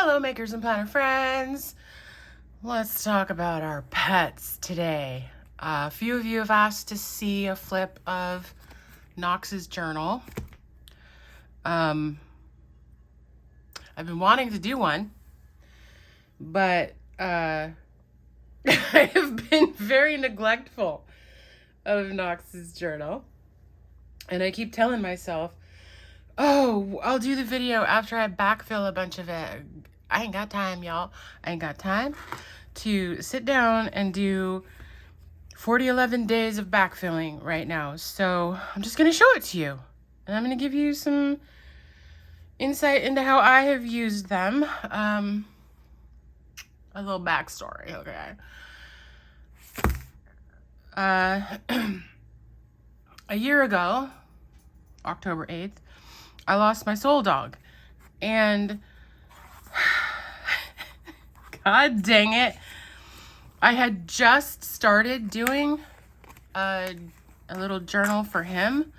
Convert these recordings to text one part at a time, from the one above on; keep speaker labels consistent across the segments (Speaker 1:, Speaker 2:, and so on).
Speaker 1: Hello, makers and planner friends. Let's talk about our pets today. A few of you have asked to see a flip of Knox's journal. I've been wanting to do one, but I have been very neglectful of Knox's journal. And I keep telling myself, oh, I'll do the video after I backfill a bunch of it. I ain't got time, y'all. I ain't got time to sit down and do 11 days of backfilling right now. So I'm just going to show it to you. And I'm going to give you some insight into how I have used them. A little backstory, okay? A year ago, October 8th, I lost my soul dog. And God dang it, I had just started doing a little journal for him.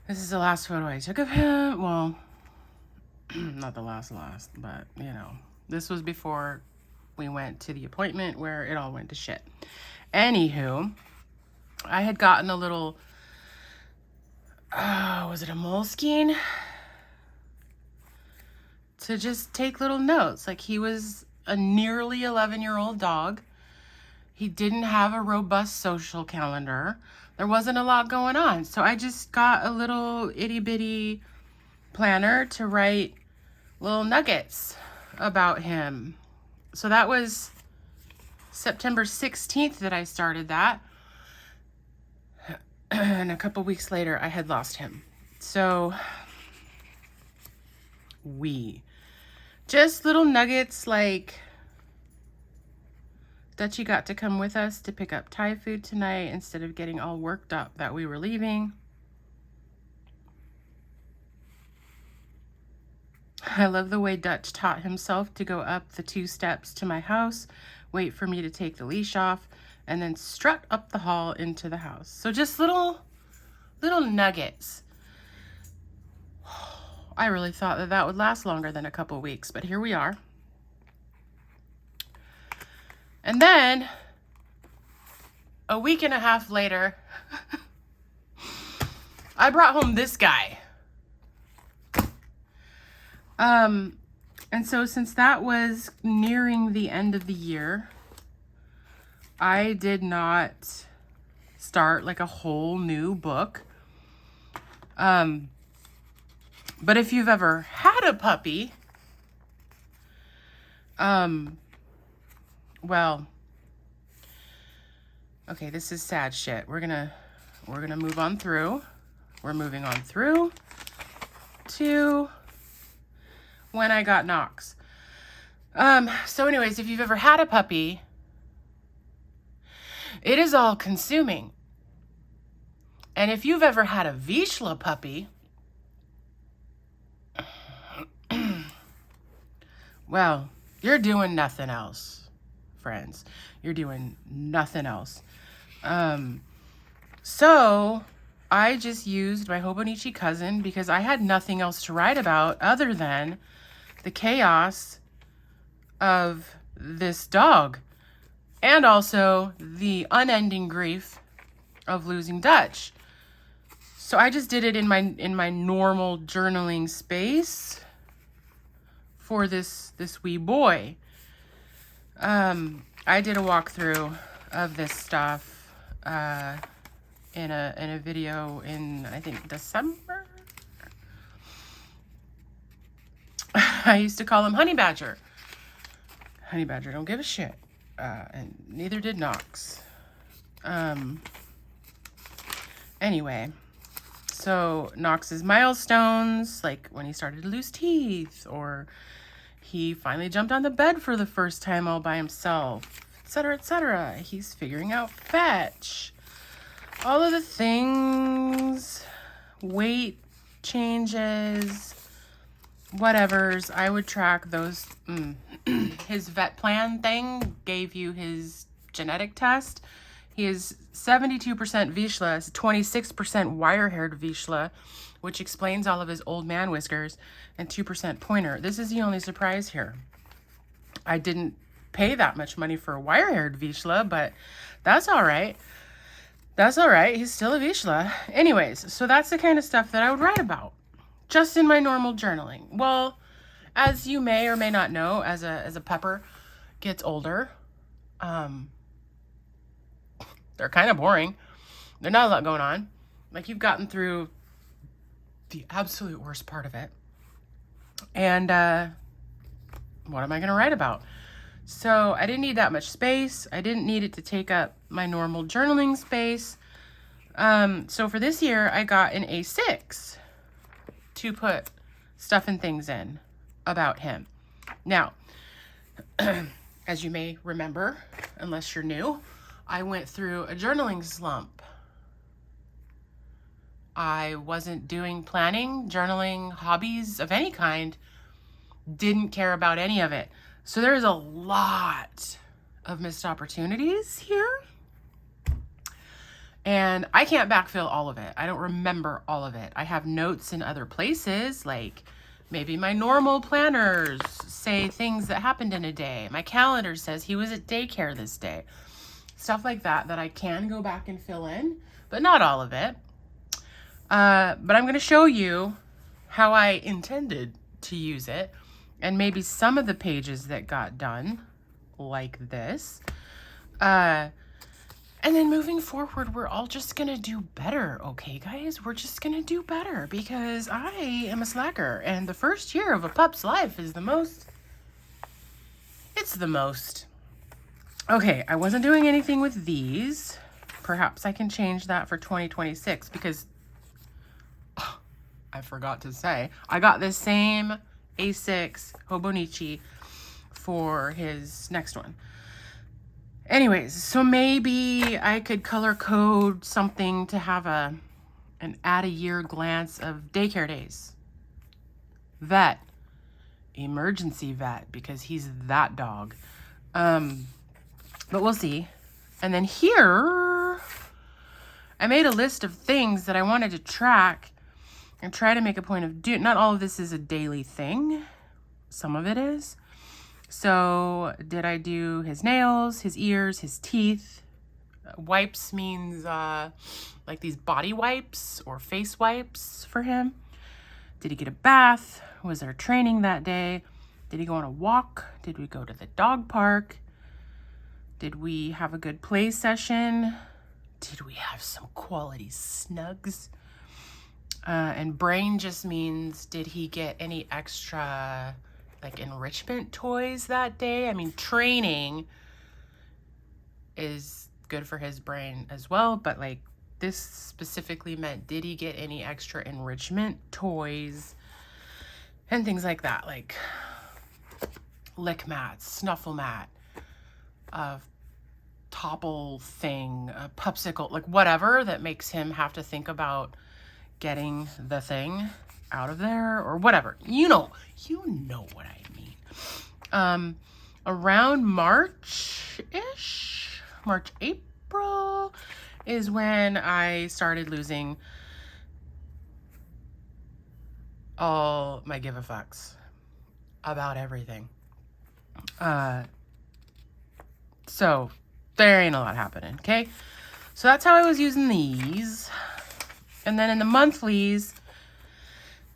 Speaker 1: This is the last photo I took of him. Well, not the last, but you know, this was before we went to the appointment where it all went to shit. Anywho, I had gotten a little, was it a Moleskine? To just take little notes. Like, he was a nearly 11-year-old dog. He didn't have a robust social calendar. There wasn't a lot going on. So I just got a little itty bitty planner to write little nuggets about him. So that was September 16th that I started that. And a couple weeks later, I had lost him. So just little nuggets like, Dutchie got to come with us to pick up Thai food tonight instead of getting all worked up that we were leaving. I love the way Dutch taught himself to go up the 2 steps to my house, wait for me to take the leash off, and then strut up the hall into the house. So just little nuggets. I really thought that would last longer than a couple weeks, but here we are. And then a week and a half later, I brought home this guy. And so since that was nearing the end of the year, I did not start like a whole new book. But if you've ever had a puppy, well, okay, this is sad shit. We're gonna move on through. We're moving on through to when I got Knox. So anyways, if you've ever had a puppy, it is all consuming. And if you've ever had a Vizsla puppy, well, you're doing nothing else, friends. You're doing nothing else. So I just used my Hobonichi cousin because I had nothing else to write about other than the chaos of this dog and also the unending grief of losing Dutch. So I just did it in my normal journaling space for this wee boy. I did a walkthrough of this stuff in a video in, I think, December. I used to call him Honey Badger. Honey Badger don't give a shit, and neither did Knox. Anyway, so Knox's milestones, like when he started to lose teeth, or he finally jumped on the bed for the first time all by himself, etc., etc. He's figuring out fetch. All of the things, weight changes, whatevers, I would track those. His vet plan thing gave you his genetic test. He is 72% Vizsla, 26% wire-haired Vizsla, which explains all of his old man whiskers and 2% pointer. This is the only surprise here. I didn't pay that much money for a wire-haired Vizsla, but that's all right. That's all right. He's still a Vizsla. Anyways, so that's the kind of stuff that I would write about just in my normal journaling. Well, as you may or may not know, as a pupper gets older, they're kind of boring. There's not a lot going on. Like, you've gotten through the absolute worst part of it. And what am I going to write about? So I didn't need that much space. I didn't need it to take up my normal journaling space. So for this year, I got an A6 to put stuff and things in about him. Now, as you may remember, unless you're new, I went through a journaling slump. I wasn't doing planning, journaling, hobbies of any kind. Didn't care about any of it. So there's a lot of missed opportunities here. And I can't backfill all of it. I don't remember all of it. I have notes in other places, like maybe my normal planners say things that happened in a day. My calendar says he was at daycare this day. Stuff like that I can go back and fill in, but not all of it. But I'm going to show you how I intended to use it, and maybe some of the pages that got done, like this. And then moving forward, we're all just going to do better, okay, guys? We're just going to do better because I am a slacker, and the first year of a pup's life is the most. It's the most. Okay, I wasn't doing anything with these. Perhaps I can change that for 2026 because I forgot to say, I got this same A6 Hobonichi for his next one. Anyways, so maybe I could color code something to have an add a year glance of daycare days. Vet. Emergency vet, because he's that dog. But we'll see. And then here, I made a list of things that I wanted to track and try to make a point of doing. Not all of this is a daily thing. Some of it is. So did I do his nails, his ears, his teeth? Wipes means like these body wipes or face wipes for him. Did he get a bath? Was there training that day? Did he go on a walk? Did we go to the dog park? Did we have a good play session? Did we have some quality snugs? And brain just means, did he get any extra like enrichment toys that day? I mean, training is good for his brain as well, but like this specifically meant, did he get any extra enrichment toys and things like that, like lick mats, snuffle mat, topple thing, a popsicle, like whatever that makes him have to think about getting the thing out of there or whatever. You know what I mean. Around March-ish, March, April is when I started losing all my give a fucks about everything. So there ain't a lot happening, okay? So that's how I was using these. And then in the monthlies,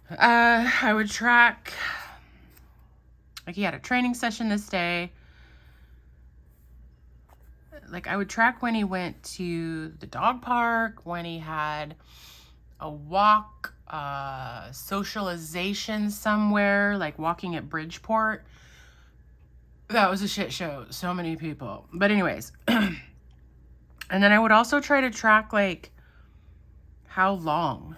Speaker 1: I would track, like he had a training session this day. Like I would track when he went to the dog park, when he had a walk, socialization somewhere, like walking at Bridgeport. That was a shit show. So many people. But anyways, and then I would also try to track like how long.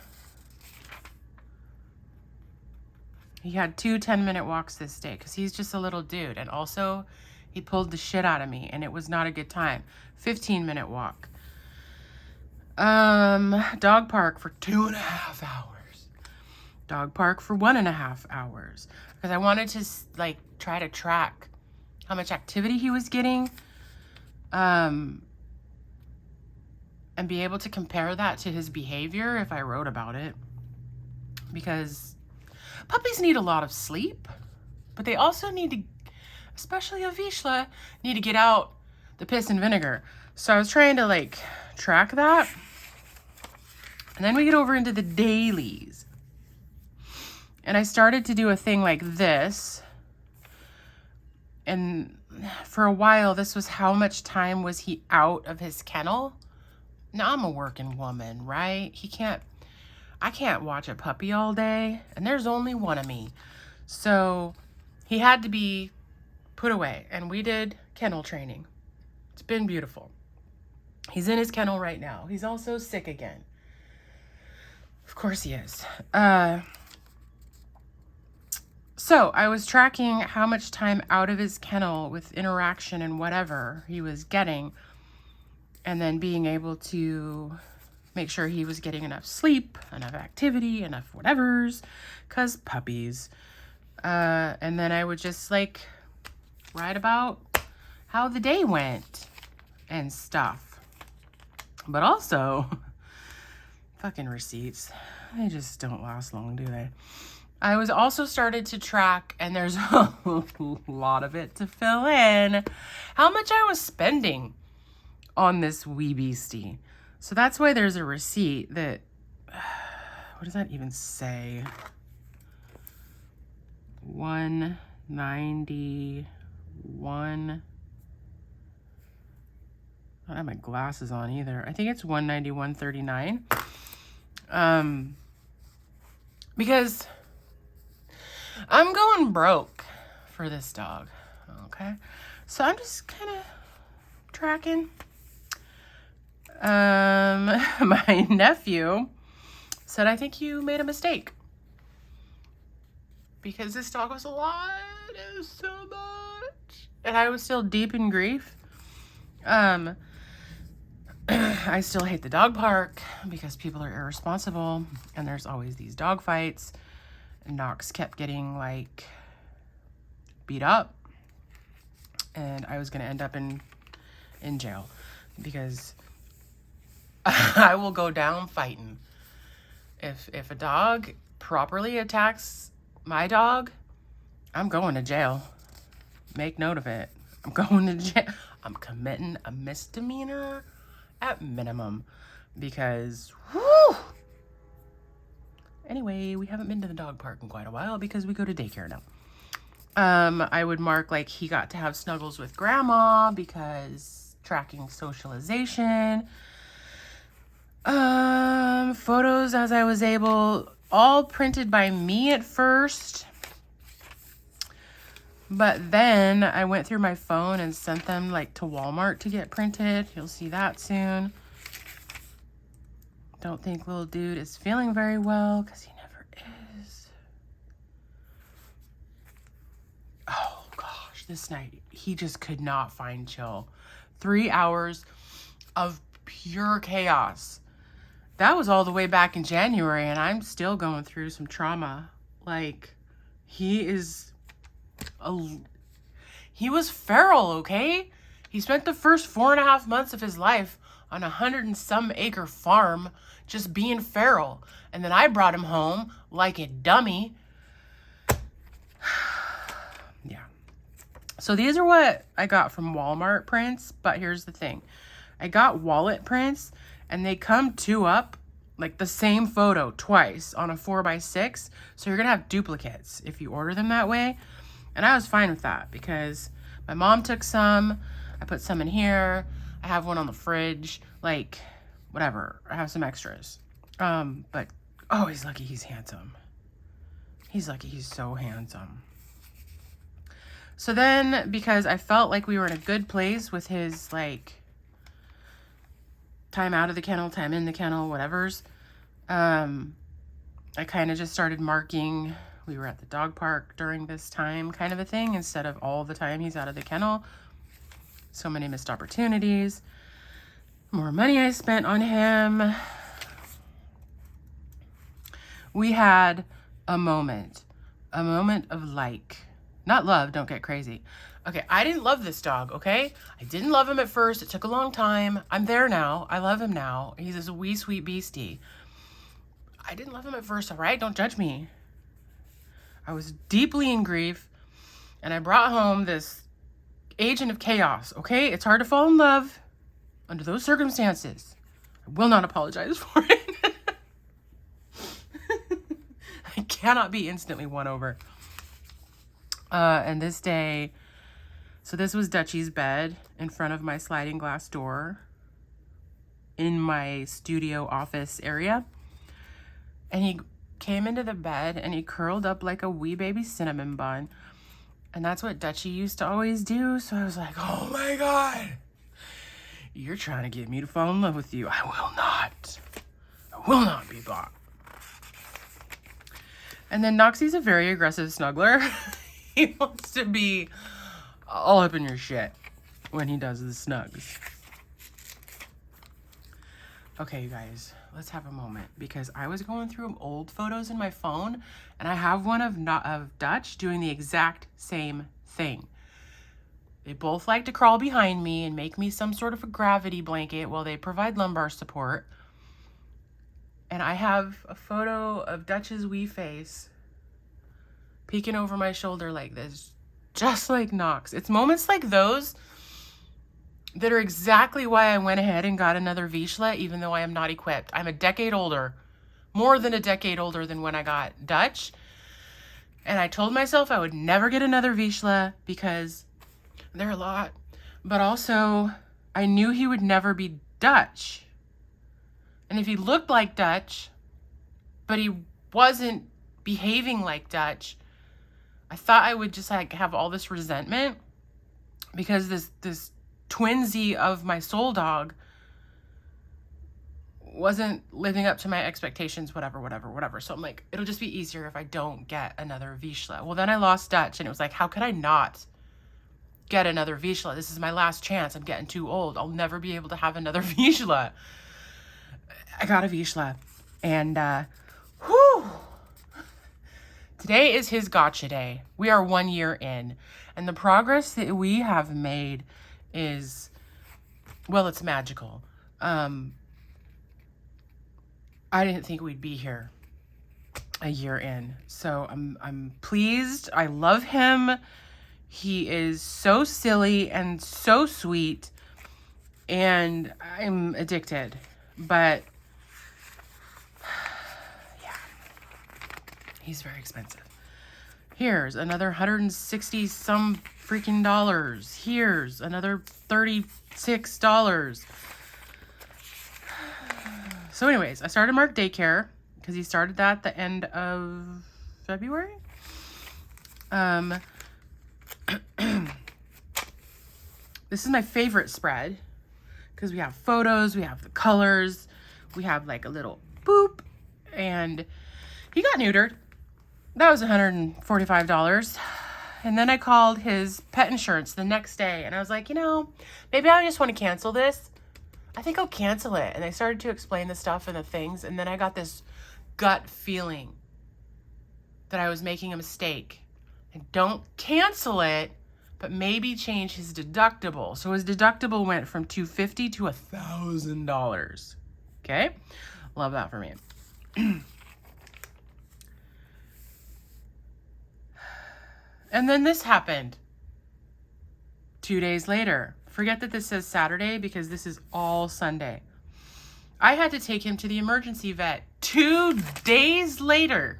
Speaker 1: He had 2 10-minute walks this day because he's just a little dude. And also, he pulled the shit out of me and it was not a good time. 15-minute walk. Dog park for 2.5 hours. Dog park for 1.5 hours. Because I wanted to like try to track how much activity he was getting. And be able to compare that to his behavior if I wrote about it. because puppies need a lot of sleep, but they also need to, especially a Vizsla, need to get out the piss and vinegar. So I was trying to like track that. And then we get over into the dailies. And I started to do a thing like this. And for a while, this was how much time was he out of his kennel. Now I'm a working woman, right? I can't watch a puppy all day, and there's only one of me. So he had to be put away, and we did kennel training. It's been beautiful. He's in his kennel right now. He's also sick again. Of course he is. So I was tracking how much time out of his kennel with interaction and whatever he was getting, and then being able to make sure he was getting enough sleep, enough activity, enough whatevers, because puppies. And then I would just like write about how the day went and stuff. But also, fucking receipts. They just don't last long, do they? I was also started to track, and there's a lot of it to fill in, how much I was spending on this wee beastie. So that's why there's a receipt that, what does that even say? 191. I don't have my glasses on either. I think it's 191.39. Because I'm going broke for this dog. Okay. So I'm just kind of tracking. My nephew said, I think you made a mistake. Because this dog was a lot. It was so much. And I was still deep in grief. I still hate the dog park because people are irresponsible. And there's always these dog fights. And Knox kept getting like beat up. And I was going to end up in jail. Because I will go down fighting. If a dog properly attacks my dog, I'm going to jail. Make note of it. I'm going to jail. I'm committing a misdemeanor at minimum because, whew. Anyway, we haven't been to the dog park in quite a while because we go to daycare now. I would mark like he got to have snuggles with grandma because tracking socialization. Photos as I was able, all printed by me at first. But then I went through my phone and sent them like to Walmart to get printed. You'll see that soon. Don't think little dude is feeling very well because he never is. Oh gosh, this night he just could not find chill. 3 hours of pure chaos. That was all the way back in January, and I'm still going through some trauma. Like, he was feral, okay? He spent the first 4.5 months of his life on 100 and some acre farm just being feral. And then I brought him home like a dummy. Yeah. So these are what I got from Walmart prints, but here's the thing. I got wallet prints, and they come 2 up, like the same photo twice on a 4x6. So you're going to have duplicates if you order them that way. And I was fine with that because my mom took some. I put some in here. I have one on the fridge. Like, whatever. I have some extras. But, oh, he's lucky he's handsome. He's lucky he's so handsome. So then, because I felt like we were in a good place with his, like, time out of the kennel, time in the kennel, whatever's. I kind of just started marking we were at the dog park during this time kind of a thing instead of all the time he's out of the kennel. So many missed opportunities. More money I spent on him. We had a moment of like, not love, don't get crazy. Okay, I didn't love this dog, okay? I didn't love him at first. It took a long time. I'm there now. I love him now. He's this wee sweet beastie. I didn't love him at first, all right? Don't judge me. I was deeply in grief, and I brought home this agent of chaos, okay? It's hard to fall in love under those circumstances. I will not apologize for it. I cannot be instantly won over. And this day, so this was Dutchie's bed in front of my sliding glass door in my studio office area. And he came into the bed and he curled up like a wee baby cinnamon bun. And that's what Dutchie used to always do. So I was like, oh my God, you're trying to get me to fall in love with you. I will not. I will not be bought. And then Knoxie's a very aggressive snuggler. He wants to be all up in your shit when he does the snugs. Okay, you guys, let's have a moment, because I was going through old photos in my phone, and I have one of Dutch doing the exact same thing. They both like to crawl behind me and make me some sort of a gravity blanket while they provide lumbar support. And I have a photo of Dutch's wee face peeking over my shoulder like this, just like Knox. It's moments like those that are exactly why I went ahead and got another Vizsla, even though I am not equipped. I'm a decade older, more than a decade older than when I got Dutch. And I told myself I would never get another Vizsla because they're a lot. But also, I knew he would never be Dutch. And if he looked like Dutch, but he wasn't behaving like Dutch, I thought I would just like have all this resentment because this twinsy of my soul dog wasn't living up to my expectations, whatever. So I'm like, it'll just be easier if I don't get another Vizsla. Well, then I lost Dutch, and it was like, how could I not get another Vizsla? This is my last chance. I'm getting too old. I'll never be able to have another Vizsla. I got a Vizsla, and today is his gotcha day. We are 1 year in, and the progress that we have made is, well, it's magical. I didn't think we'd be here a year in, so I'm pleased. I love him. He is so silly and so sweet, and I'm addicted. But yeah, he's very expensive. Here's another 160 some freaking dollars. Here's another $36. So anyways, I started Mark daycare because he started that at the end of February. This is my favorite spread because we have photos, we have the colors, we have like a little boop, and he got neutered. That was $145. And then I called his pet insurance the next day, and I was like, maybe I just want to cancel this. I think I'll cancel it. And they started to explain the stuff and the things, and then I got this gut feeling that I was making a mistake. And don't cancel it, but maybe change his deductible. So his deductible went from $250 to $1,000. Okay? Love that for me. And then this happened 2 days later. Forget that this says Saturday because this is all Sunday. I had to take him to the emergency vet 2 days later.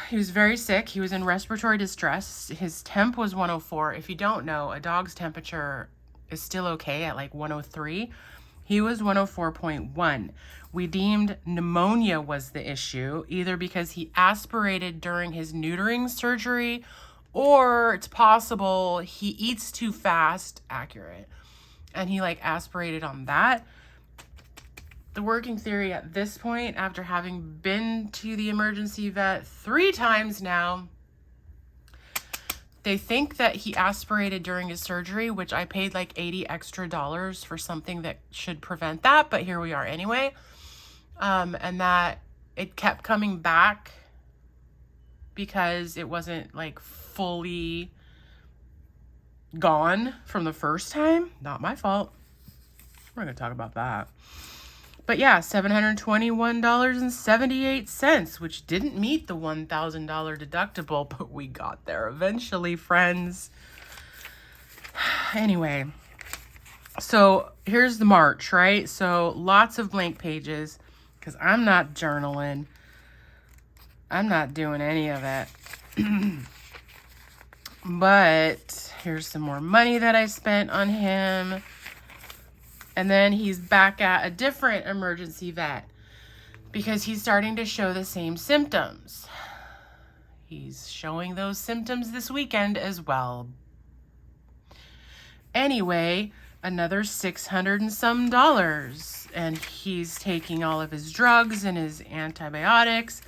Speaker 1: He was very sick. He was in respiratory distress. His temp was 104. If you don't know, a dog's temperature is still okay at like 103. He was 104.1. We deemed pneumonia was the issue, either because he aspirated during his neutering surgery, or it's possible he eats too fast, accurate, and he like aspirated on that. The working theory at this point, after having been to the emergency vet 3 times now, they think that he aspirated during his surgery, which I paid like $80 extra for something that should prevent that, but here we are anyway. And that it kept coming back because it wasn't like fully gone from the first time. Not my fault. We're going to talk about that. But yeah, $721.78, which didn't meet the $1,000 deductible, but we got there eventually, friends. Anyway, so here's the March, right? So lots of blank pages because I'm not journaling. I'm not doing any of it. But here's some more money that I spent on him. And then he's back at a different emergency vet because he's starting to show the same symptoms. He's showing those symptoms this weekend as well. Anyway, another $600 and some dollars. And he's taking all of his drugs and his antibiotics.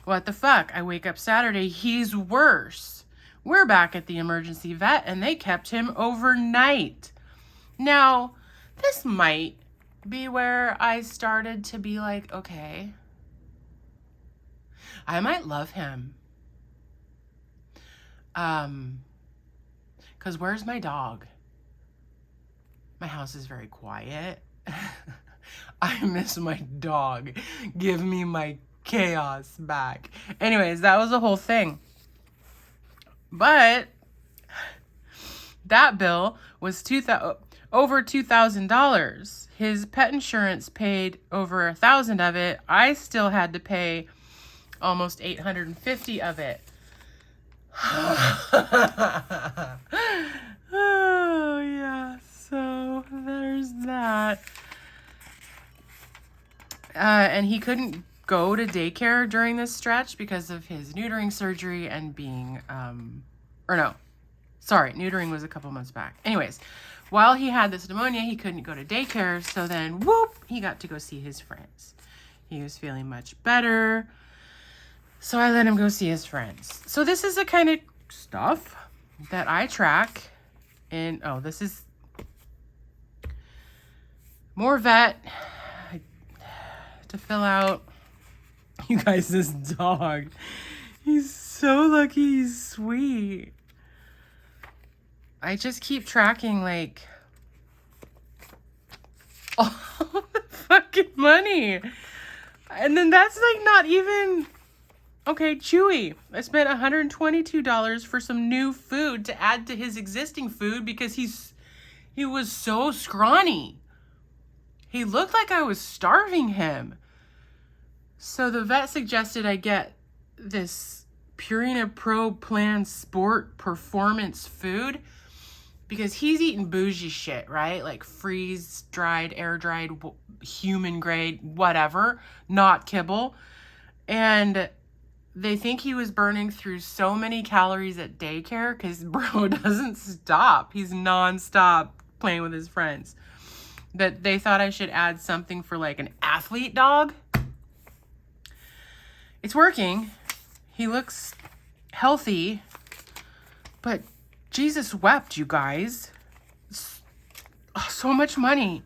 Speaker 1: What the fuck? I wake up Saturday, he's worse. We're back at the emergency vet and they kept him overnight. Now, this might be where I started to be like, okay, I might love him. 'Cause where's my dog? My house is very quiet. I miss my dog. Give me my chaos back. Anyways, that was the whole thing. But that bill was over $2,000. His pet insurance paid over $1,000 of it. I still had to pay almost $850 of it. Oh yeah, so there's that. And he couldn't go to daycare during this stretch because of his neutering surgery and being, neutering was a couple months back. Anyways, while he had this pneumonia, he couldn't go to daycare. So then, whoop, he got to go see his friends. He was feeling much better. So I let him go see his friends. So this is the kind of stuff that I track. And, this is more vet to fill out. You guys, this dog, he's so lucky, he's sweet. I just keep tracking, like, all the fucking money. And then that's, like, not even... Okay, Chewy. I spent $122 for some new food to add to his existing food because he was so scrawny. He looked like I was starving him. So the vet suggested I get this Purina Pro Plan Sport Performance food because he's eating bougie shit, right? Like freeze-dried, air-dried, human grade, whatever, not kibble. And they think he was burning through so many calories at daycare because bro doesn't stop. He's nonstop playing with his friends. That they thought I should add something for like an athlete dog. It's working. He looks healthy. But Jesus wept, you guys. So much money.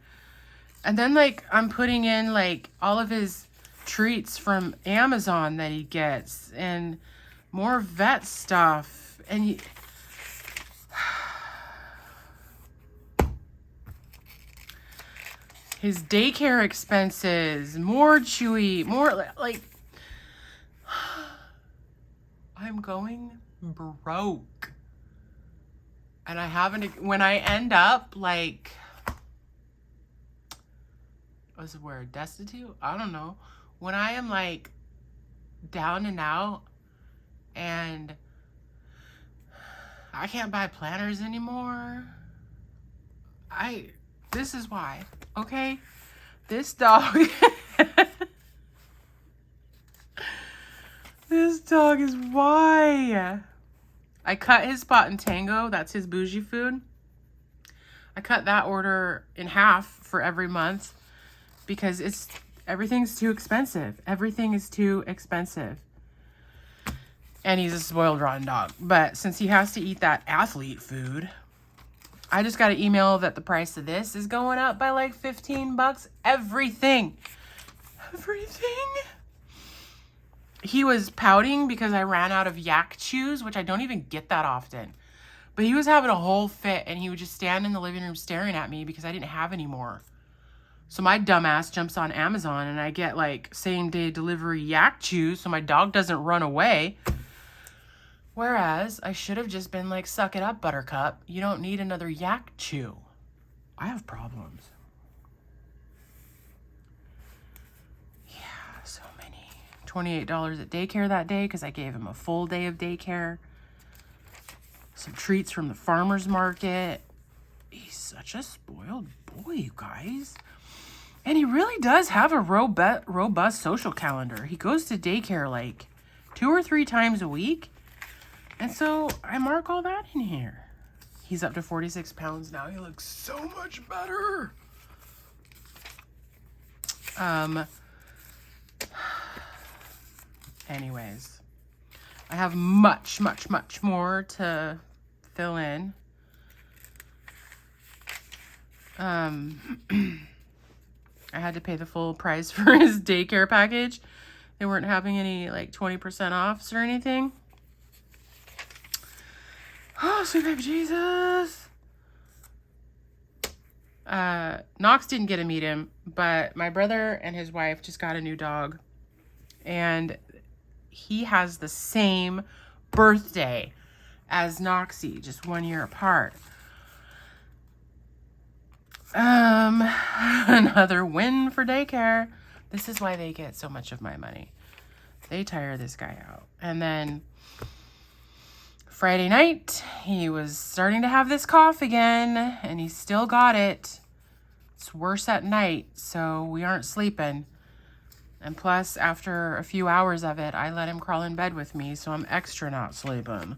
Speaker 1: And then like I'm putting in like all of his treats from Amazon that he gets and more vet stuff and his daycare expenses, more Chewy, more like I'm going broke. And I haven't, when I end up like, what's the word, destitute? I don't know. When I am like down and out and I can't buy planners anymore, this is why, okay? This dog, this dog is why. I cut his Spot and Tango, that's his bougie food. I cut that order in half for every month because everything's too expensive. Everything is too expensive. And he's a spoiled, rotten dog. But since he has to eat that athlete food, I just got an email that the price of this is going up by like $15. Everything. He was pouting because I ran out of yak chews, which I don't even get that often. But he was having a whole fit and he would just stand in the living room staring at me because I didn't have any more. So my dumbass jumps on Amazon and I get like same day delivery yak chews so my dog doesn't run away. Whereas I should have just been like, suck it up, Buttercup. You don't need another yak chew. I have problems. Yeah, so many. $28 at daycare that day because I gave him a full day of daycare. Some treats from the farmer's market. He's such a spoiled boy, you guys. And he really does have a robust social calendar. He goes to daycare like 2 or 3 times a week. And so I mark all that in here. He's up to 46 pounds now. He looks so much better. Anyways, I have much more to fill in. I had to pay the full price for his daycare package. They weren't having any like 20% offs or anything. Oh, sweet baby Jesus. Knox didn't get to meet him, but my brother and his wife just got a new dog. And he has the same birthday as Knoxy, just 1 year apart. Another win for daycare. This is why they get so much of my money. They tire this guy out. And then Friday night, he was starting to have this cough again, and he still got it. It's worse at night, so we aren't sleeping. And plus, after a few hours of it, I let him crawl in bed with me, so I'm extra not sleeping.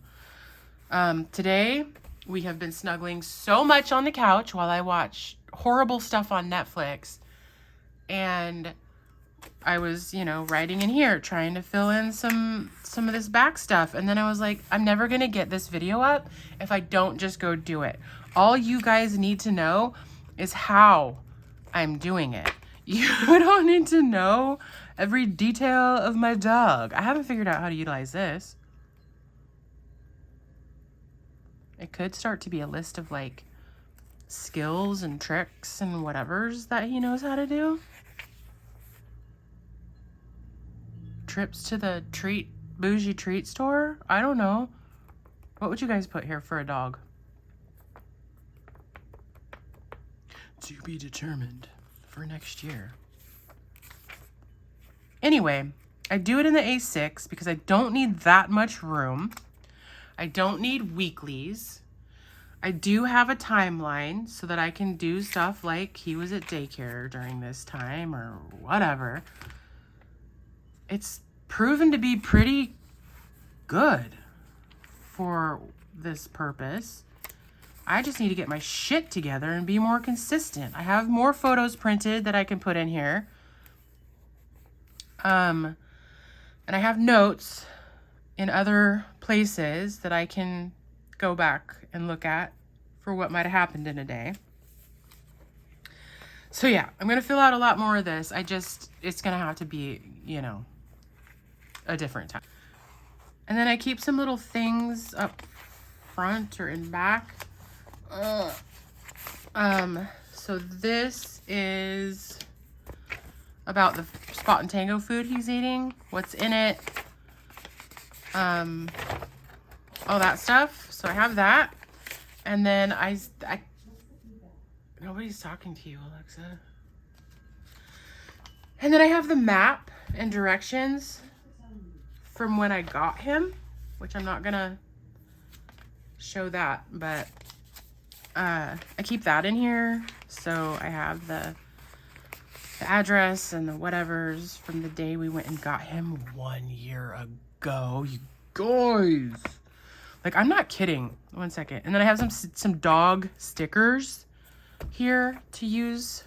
Speaker 1: Today, we have been snuggling so much on the couch while I watch horrible stuff on Netflix. And I was, writing in here, trying to fill in some of this back stuff. And then I was like, I'm never going to get this video up if I don't just go do it. All you guys need to know is how I'm doing it. You don't need to know every detail of my dog. I haven't figured out how to utilize this. It could start to be a list of like skills and tricks and whatevers that he knows how to do. Trips to the bougie treat store? I don't know. What would you guys put here for a dog? To be determined for next year. Anyway, I do it in the A6 because I don't need that much room. I don't need weeklies. I do have a timeline so that I can do stuff like he was at daycare during this time or whatever. It's proven to be pretty good for this purpose. I just need to get my shit together and be more consistent. I have more photos printed that I can put in here. And I have notes in other places that I can go back and look at for what might have happened in a day. So yeah, I'm going to fill out a lot more of this. It's going to have to be, a different time. And then I keep some little things up front or in back. So this is about the Spot and Tango food he's eating, what's in it, all that stuff. So I have that. And then I nobody's talking to you, Alexa. And then I have the map and directions from when I got him, which I'm not gonna show that, but I keep that in here. So I have the address and the whatevers from the day we went and got him 1 year ago. You guys, like, I'm not kidding. 1 second. And then I have some dog stickers here to use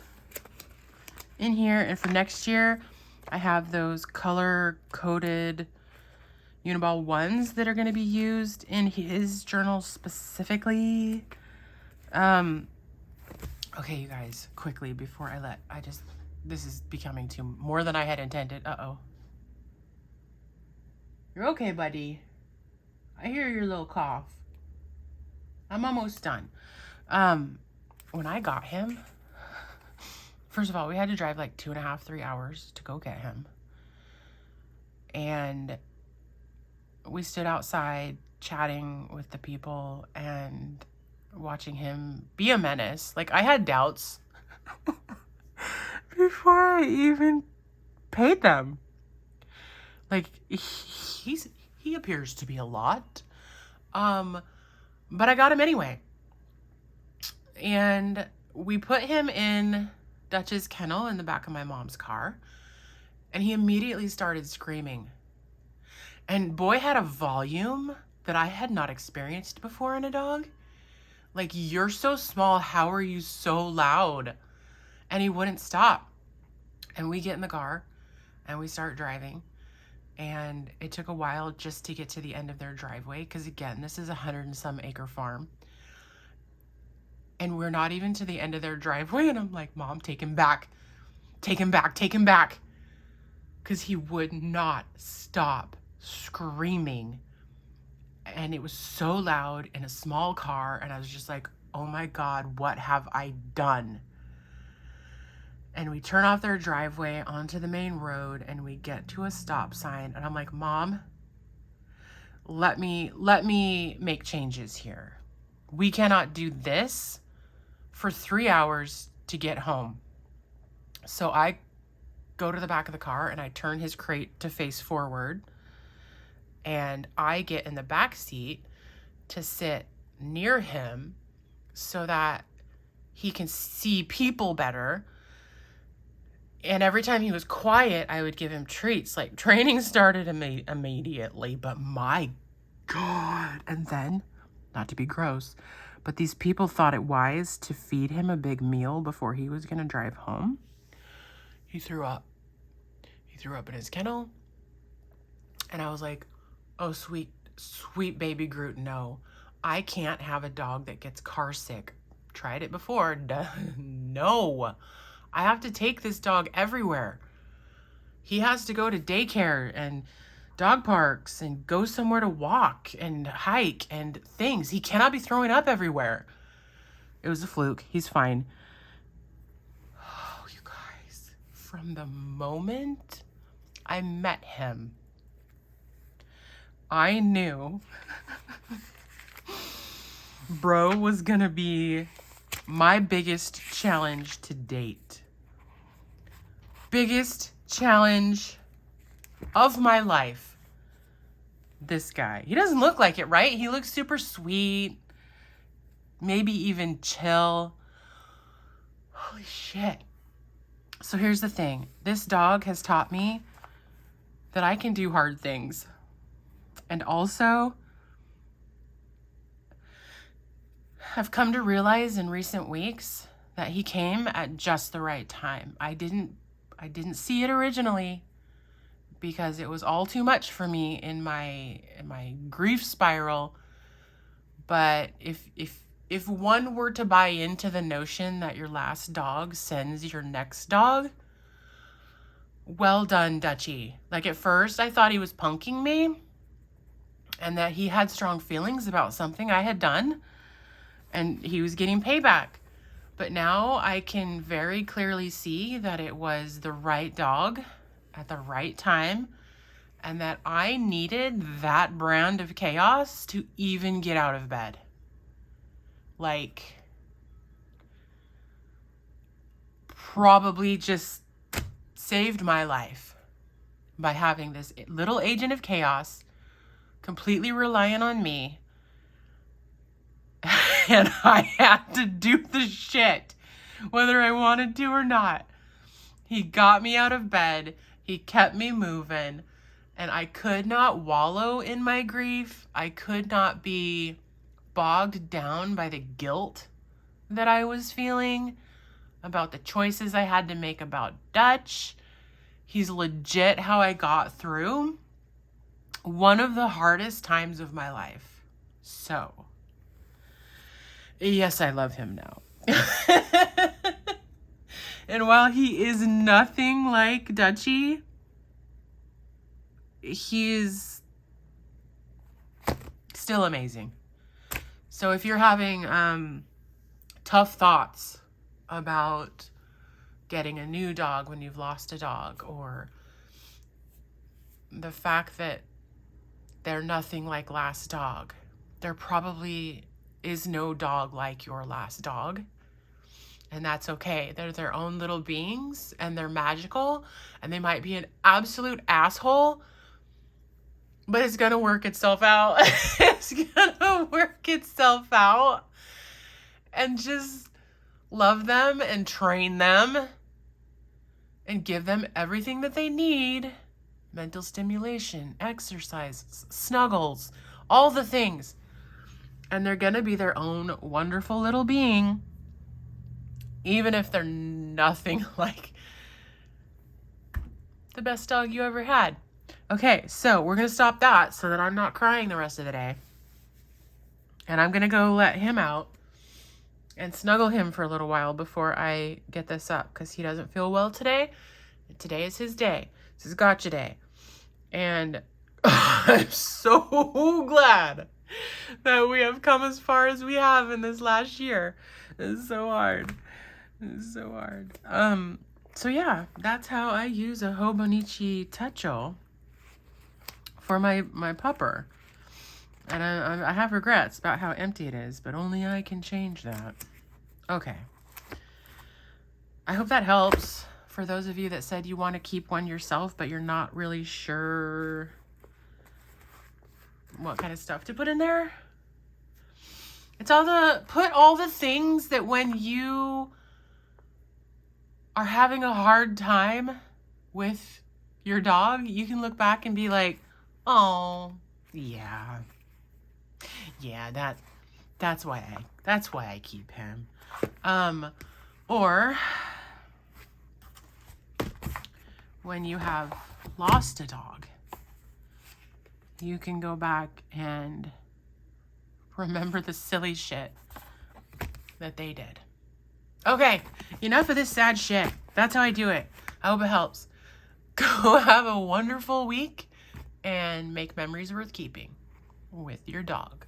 Speaker 1: in here. And for next year, I have those color-coded Uniball ones that are going to be used in his journal specifically. Okay, you guys, quickly before this is becoming more than I had intended. Uh-oh. You're okay, buddy. I hear your little cough. I'm almost done. When I got him, First of all, we had to drive like 2.5, 3 hours to go get him. And we stood outside chatting with the people and watching him be a menace. Like, I had doubts before I even paid them. Like, he appears to be a lot. But I got him anyway. And we put him in Dutch's kennel in the back of my mom's car. And he immediately started screaming. And boy had a volume that I had not experienced before in a dog. Like, you're so small, how are you so loud? And he wouldn't stop. And we get in the car and we start driving. And it took a while just to get to the end of their driveway. Because again, this is a 100-and-some acre farm. And we're not even to the end of their driveway. And I'm like, Mom, take him back. Take him back. Take him back. Because he would not stop screaming. And it was so loud in a small car. And I was just like, oh my God, what have I done? And we turn off their driveway onto the main road and we get to a stop sign. And I'm like, Mom, let me make changes here. We cannot do this for 3 hours to get home. So I go to the back of the car and I turn his crate to face forward. And I get in the back seat to sit near him so that he can see people better. And every time he was quiet, I would give him treats. Like, training started immediately, but my God. And then, not to be gross, but these people thought it wise to feed him a big meal before he was going to drive home. He threw up. He threw up in his kennel. And I was like, oh, sweet, sweet baby Groot, no. I can't have a dog that gets car sick. Tried it before. No. I have to take this dog everywhere. He has to go to daycare and dog parks and go somewhere to walk and hike and things. He cannot be throwing up everywhere. It was a fluke. He's fine. Oh, you guys. From the moment I met him, I knew bro was gonna be my biggest challenge to date. Biggest challenge of my life. This guy. He doesn't look like it, right? He looks super sweet. Maybe even chill. Holy shit. So here's the thing. This dog has taught me that I can do hard things. And also, I've come to realize in recent weeks that he came at just the right time. I didn't see it originally because it was all too much for me in my grief spiral. But if one were to buy into the notion that your last dog sends your next dog, well done, Dutchie. Like, at first I thought he was punking me and that he had strong feelings about something I had done and he was getting payback. But now I can very clearly see that it was the right dog at the right time and that I needed that brand of chaos to even get out of bed. Like, probably just saved my life by having this little agent of chaos completely reliant on me. And I had to do the shit, whether I wanted to or not. He got me out of bed. He kept me moving. And I could not wallow in my grief. I could not be bogged down by the guilt that I was feeling about the choices I had to make about Dutch. He's legit how I got through one of the hardest times of my life. So, yes, I love him now. And while he is nothing like Dutchie, he's still amazing. So if you're having tough thoughts about getting a new dog when you've lost a dog, or the fact that they're nothing like last dog. There probably is no dog like your last dog. And that's okay. They're their own little beings and they're magical, and they might be an absolute asshole, but it's going to work itself out. It's going to work itself out. And just love them and train them and give them everything that they need. Mental stimulation, exercise, snuggles, all the things. And they're going to be their own wonderful little being, even if they're nothing like the best dog you ever had. Okay, so we're going to stop that so that I'm not crying the rest of the day. And I'm going to go let him out and snuggle him for a little while before I get this up, because he doesn't feel well today. Today is his day. This is gotcha day. And I'm so glad that we have come as far as we have in this last year. It's so hard. It's so hard. So yeah, that's how I use a Hobonichi Techo for my pupper. And I have regrets about how empty it is, but only I can change that. Okay. I hope that helps for those of you that said you want to keep one yourself, but you're not really sure what kind of stuff to put in there. It's put all the things that when you are having a hard time with your dog, you can look back and be like, oh, yeah, that's why I keep him. Or when you have lost a dog, you can go back and remember the silly shit that they did. Okay, enough of this sad shit. That's how I do it. I hope it helps. Go have a wonderful week and make memories worth keeping with your dog.